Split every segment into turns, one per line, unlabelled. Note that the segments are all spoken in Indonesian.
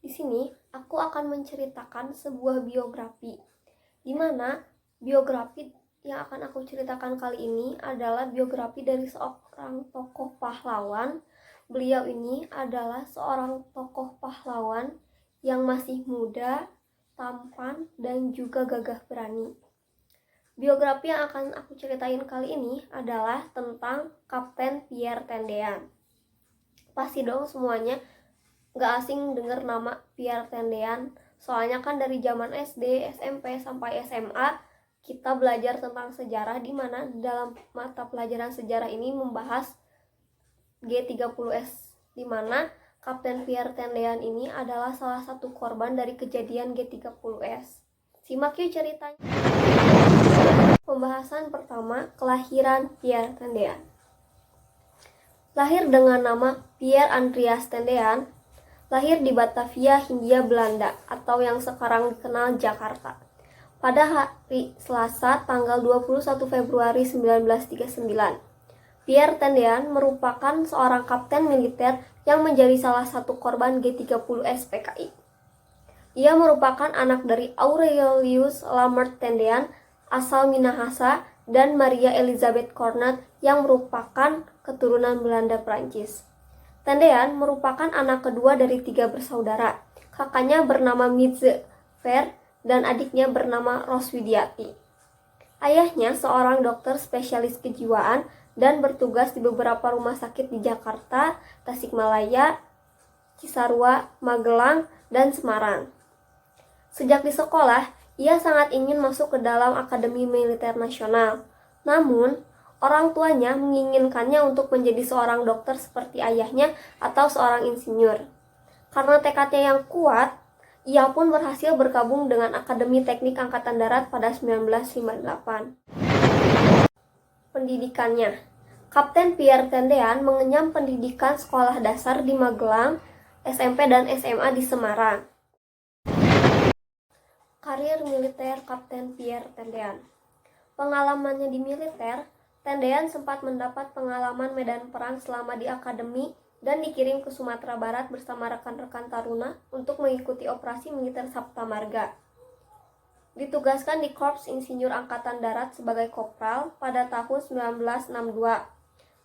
di sini aku akan menceritakan sebuah biografi, di mana biografi yang akan aku ceritakan kali ini adalah biografi dari seorang tokoh pahlawan. Beliau ini adalah seorang tokoh pahlawan yang masih muda, tampan, dan juga gagah berani. Biografi yang akan aku ceritain kali ini adalah tentang Kapten Pierre Tendean. Pasti dong semuanya gak asing dengar nama Pierre Tendean, soalnya kan dari zaman SD, SMP, sampai SMA kita belajar tentang sejarah, di mana dalam mata pelajaran sejarah ini membahas G30S, di mana Kapten Pierre Tendean ini adalah salah satu korban dari kejadian G30S. Simak yuk ceritanya. Pembahasan pertama, kelahiran Pierre Tendean. Lahir dengan nama Pierre Andreas Tendean, lahir di Batavia, Hindia Belanda, atau yang sekarang dikenal Jakarta, pada hari Selasa tanggal 21 Februari 1939. Pierre Tendean merupakan seorang kapten militer yang menjadi salah satu korban G30S PKI. Ia merupakan anak dari Aurelius Lammert Tendean asal Minahasa dan Maria Elizabeth Cornet yang merupakan keturunan Belanda Prancis. Tendean merupakan anak kedua dari 3 bersaudara. Kakaknya bernama Mitze Ver dan adiknya bernama Roswidiati. Ayahnya seorang dokter spesialis kejiwaan dan bertugas di beberapa rumah sakit di Jakarta, Tasikmalaya, Cisarua, Magelang, dan Semarang. Sejak di sekolah, ia sangat ingin masuk ke dalam Akademi Militer Nasional. Namun, orang tuanya menginginkannya untuk menjadi seorang dokter seperti ayahnya atau seorang insinyur. Karena tekadnya yang kuat, ia pun berhasil bergabung dengan Akademi Teknik Angkatan Darat pada 1958. Pendidikannya, Kapten Pierre Tendean mengenyam pendidikan sekolah dasar di Magelang, SMP dan SMA di Semarang. Karir militer Kapten Pierre Tendean. Pengalamannya di militer, Tendean sempat mendapat pengalaman medan perang selama di akademi dan dikirim ke Sumatera Barat bersama rekan-rekan taruna untuk mengikuti operasi militer Sabta Marga. Ditugaskan di Korps Insinyur Angkatan Darat sebagai kopral pada tahun 1962.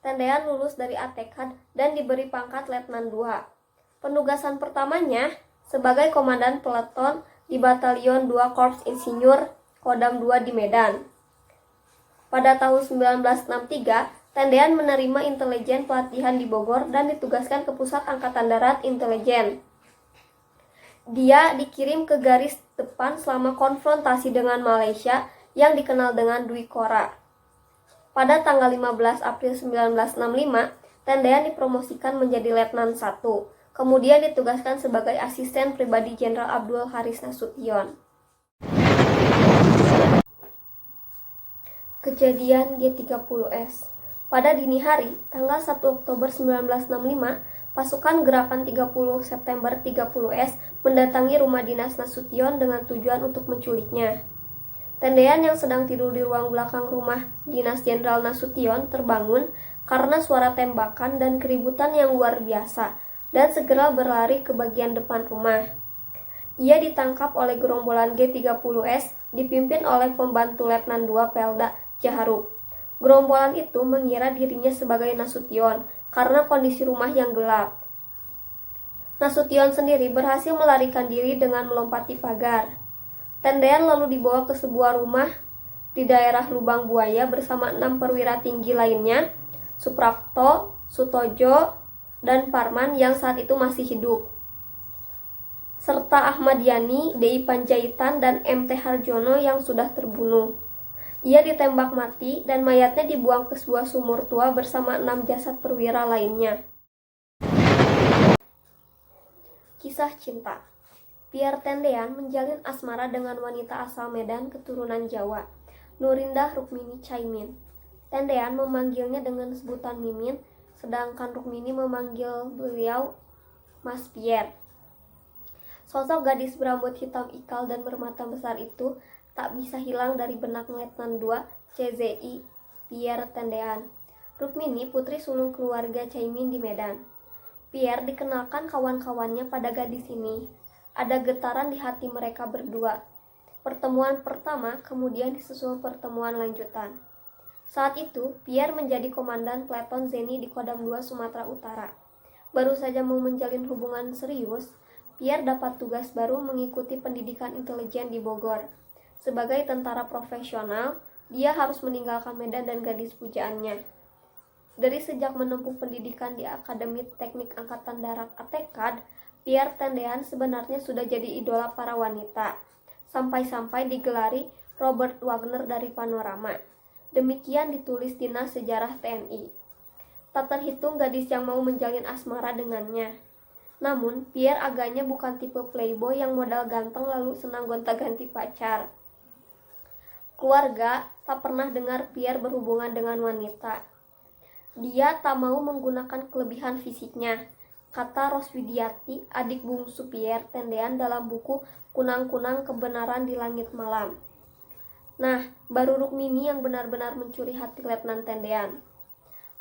Tendean lulus dari ATK dan diberi pangkat Letnan II. Penugasan pertamanya sebagai komandan peleton di Batalion 2 Korps Insinyur Kodam 2 di Medan. Pada tahun 1963, Tendean menerima intelijen pelatihan di Bogor dan ditugaskan ke Pusat Angkatan Darat Intelijen. Dia dikirim ke garis depan selama konfrontasi dengan Malaysia yang dikenal dengan Dwi Kora. Pada tanggal 15 April 1965, Tendean dipromosikan menjadi Letnan 1, kemudian ditugaskan sebagai asisten pribadi Jenderal Abdul Haris Nasution. Kejadian G30S. Pada dini hari, tanggal 1 Oktober 1965, pasukan Gerakan 30 September 30S mendatangi rumah dinas Nasution dengan tujuan untuk menculiknya. Tendean yang sedang tidur di ruang belakang rumah dinas Jenderal Nasution terbangun karena suara tembakan dan keributan yang luar biasa dan segera berlari ke bagian depan rumah. Ia ditangkap oleh gerombolan G30S dipimpin oleh pembantu Letnan II Pelda Jaharuk. Gerombolan itu mengira dirinya sebagai Nasution karena kondisi rumah yang gelap. Nasution sendiri berhasil melarikan diri dengan melompati pagar. Tendean lalu dibawa ke sebuah rumah di daerah Lubang Buaya bersama 6 perwira tinggi lainnya, Suprapto, Sutojo, dan Parman yang saat itu masih hidup, serta Ahmad Yani, DI Panjaitan, dan MT Harjono yang sudah terbunuh. Ia ditembak mati dan mayatnya dibuang ke sebuah sumur tua bersama 6 jasad perwira lainnya. Kisah cinta. Pierre Tendean menjalin asmara dengan wanita asal Medan keturunan Jawa, Nurindah Rukmini Caimin. Tendean memanggilnya dengan sebutan Mimin, sedangkan Rukmini memanggil beliau Mas Pierre. Sosok gadis berambut hitam ikal dan bermata besar itu tak bisa hilang dari benak Letnan II CZI Pierre Tendean. Rukmini putri sulung keluarga Caimin di Medan. Pierre dikenalkan kawan-kawannya pada gadis ini. Ada getaran di hati mereka berdua. Pertemuan pertama kemudian disusul pertemuan lanjutan. Saat itu, Pierre menjadi komandan Peleton Zeni di Kodam 2 Sumatera Utara. Baru saja mau menjalin hubungan serius, Pierre dapat tugas baru mengikuti pendidikan intelijen di Bogor. Sebagai tentara profesional, dia harus meninggalkan Medan dan gadis pujaannya. Dari sejak menempuh pendidikan di Akademi Teknik Angkatan Darat ATKAD, Pierre Tendean sebenarnya sudah jadi idola para wanita, sampai-sampai digelari Robert Wagner dari Panorama. Demikian ditulis Dinas Sejarah TNI. Tak terhitung gadis yang mau menjalin asmara dengannya. Namun, Pierre agaknya bukan tipe playboy yang modal ganteng lalu senang gonta-ganti pacar. Keluarga tak pernah dengar Pierre berhubungan dengan wanita. Dia tak mau menggunakan kelebihan fisiknya, kata Roswidiati, adik bungsu Pierre Tendean dalam buku Kunang-Kunang Kebenaran di Langit Malam. Nah, baru Rukmini yang benar-benar mencuri hati Letnan Tendean.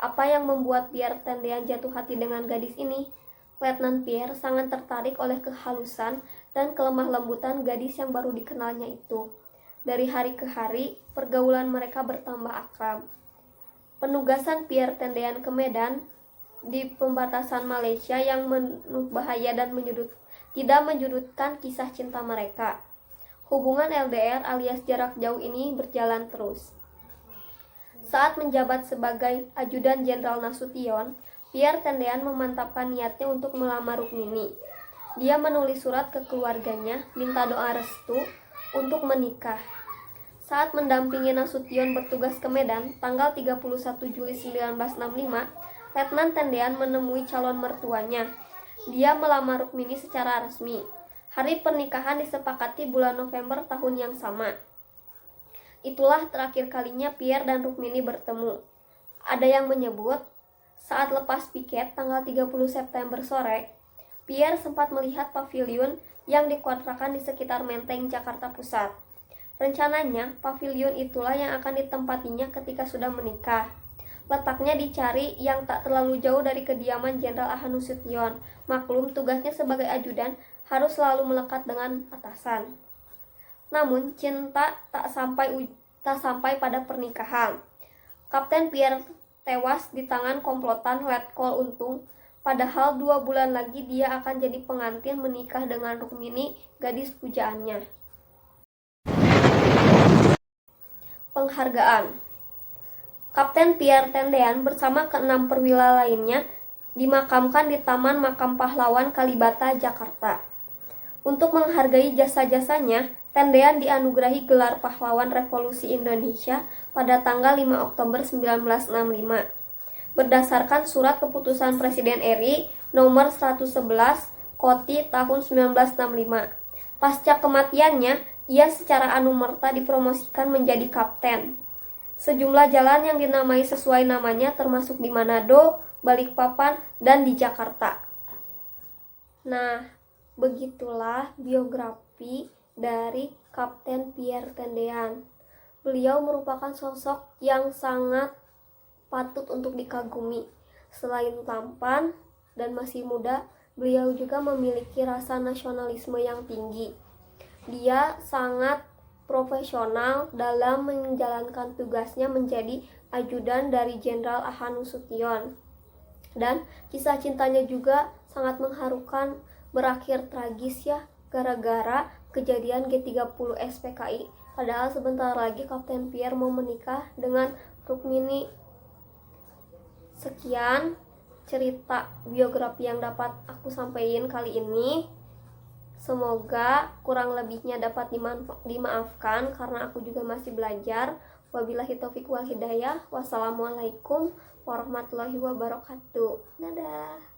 Apa yang membuat Pierre Tendean jatuh hati dengan gadis ini? Letnan Pierre sangat tertarik oleh kehalusan dan kelemah lembutan gadis yang baru dikenalnya itu. Dari hari ke hari, pergaulan mereka bertambah akrab. Penugasan Pierre Tendean ke Medan di pembatasan Malaysia yang penuh bahaya dan tidak menyudutkan kisah cinta mereka. Hubungan LDR alias jarak jauh ini berjalan terus. Saat menjabat sebagai ajudan Jenderal Nasution, Pierre Tendean memantapkan niatnya untuk melamar Rukmini. Dia menulis surat ke keluarganya, minta doa restu untuk menikah. Saat mendampingi Nasution bertugas ke Medan, tanggal 31 Juli 1965, Letnan Tendean menemui calon mertuanya. Dia melamar Rukmini secara resmi. Hari pernikahan disepakati bulan November tahun yang sama. Itulah terakhir kalinya Pierre dan Rukmini bertemu. Ada yang menyebut, saat lepas piket tanggal 30 September sore, Pierre sempat melihat pavilion yang dikontrakan di sekitar Menteng, Jakarta Pusat. Rencananya, pavilion itulah yang akan ditempatinya ketika sudah menikah. Letaknya dicari yang tak terlalu jauh dari kediaman Jenderal Ahanu Sution. Maklum, tugasnya sebagai ajudan harus selalu melekat dengan atasan. Namun, cinta tak sampai pada pernikahan. Kapten Pierre tewas di tangan komplotan Letkol Untung. Padahal 2 bulan lagi dia akan jadi pengantin menikah dengan Rukmini, gadis pujaannya. Penghargaan. Kapten Pierre Tendean bersama ke-6 perwira lainnya dimakamkan di Taman Makam Pahlawan Kalibata, Jakarta. Untuk menghargai jasa-jasanya, Tendean dianugerahi gelar Pahlawan Revolusi Indonesia pada tanggal 5 Oktober 1965. Berdasarkan surat keputusan Presiden RI nomor 111 Koti tahun 1965. Pasca kematiannya, ia secara anumerta dipromosikan menjadi kapten. Sejumlah jalan yang dinamai sesuai namanya termasuk di Manado, Balikpapan, dan di Jakarta. Nah, begitulah biografi dari Kapten Pierre Tendean. Beliau merupakan sosok yang sangat patut untuk dikagumi. Selain tampan dan masih muda, beliau juga memiliki rasa nasionalisme yang tinggi. Dia sangat profesional dalam menjalankan tugasnya menjadi ajudan dari Jenderal Ahanu Sution. Dan kisah cintanya juga sangat mengharukan, berakhir tragis ya, gara-gara kejadian G30 SPKI. Padahal sebentar lagi Kapten Pierre mau menikah dengan Rukmini. Sekian cerita biografi yang dapat aku sampaikan kali ini. Semoga kurang lebihnya dapat dimaafkan karena aku juga masih belajar. Wabillahi taufiq wal hidayah. Wassalamualaikum warahmatullahi wabarakatuh. Dadah.